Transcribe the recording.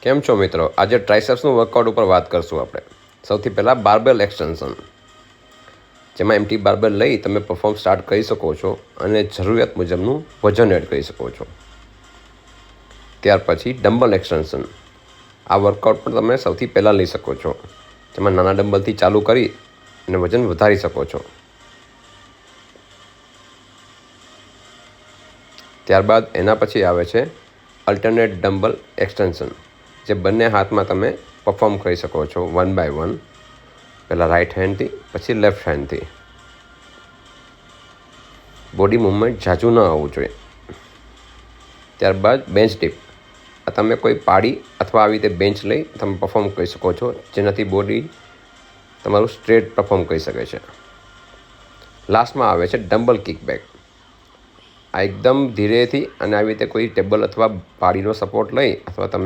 કેમ છો મિત્રો? આજે ટ્રાઇસેપ્સનું વર્કઆઉટ ઉપર વાત કરશું આપણે. સૌથી પહેલાં બાર્બેલ એક્સટેન્શન, જેમાં એમટી બાર્બેલ લઈ તમે પરફોર્મ સ્ટાર્ટ કરી શકો છો અને જરૂરિયાત મુજબનું વજન એડ કરી શકો છો. ત્યાર પછી ડમ્બલ એક્સટેન્શન. આ વર્કઆઉટ પણ તમે સૌથી પહેલાં લઈ શકો છો, જેમાં નાના ડમ્બલથી ચાલુ કરી અને વજન વધારી શકો છો. ત્યારબાદ એના પછી આવે છે અલ્ટરનેટ ડમ્બલ એક્સટેન્શન, જે બંને હાથમાં તમે પરફોર્મ કરી શકો છો 1 by 1. પહેલાં રાઈટ હેન્ડથી, પછી લેફ્ટ હેન્ડથી. બોડી મૂવમેન્ટ ઝાઝું ન આવવું જોઈએ. ત્યારબાદ બેન્ચ ડીપ. આ તમે કોઈ પાડી અથવા આવી રીતે બેન્ચ લઈ તમે પરફોર્મ કરી શકો છો, જેનાથી બોડી તમારું સ્ટ્રેટ પરફોર્મ કરી શકે છે. લાસ્ટમાં આવે છે ડમ્બલ કિકબેક. આ એકદમ ધીરેથી અને આવી રીતે કોઈ ટેબલ અથવા પાડીનો સપોર્ટ લઈ અથવા તમે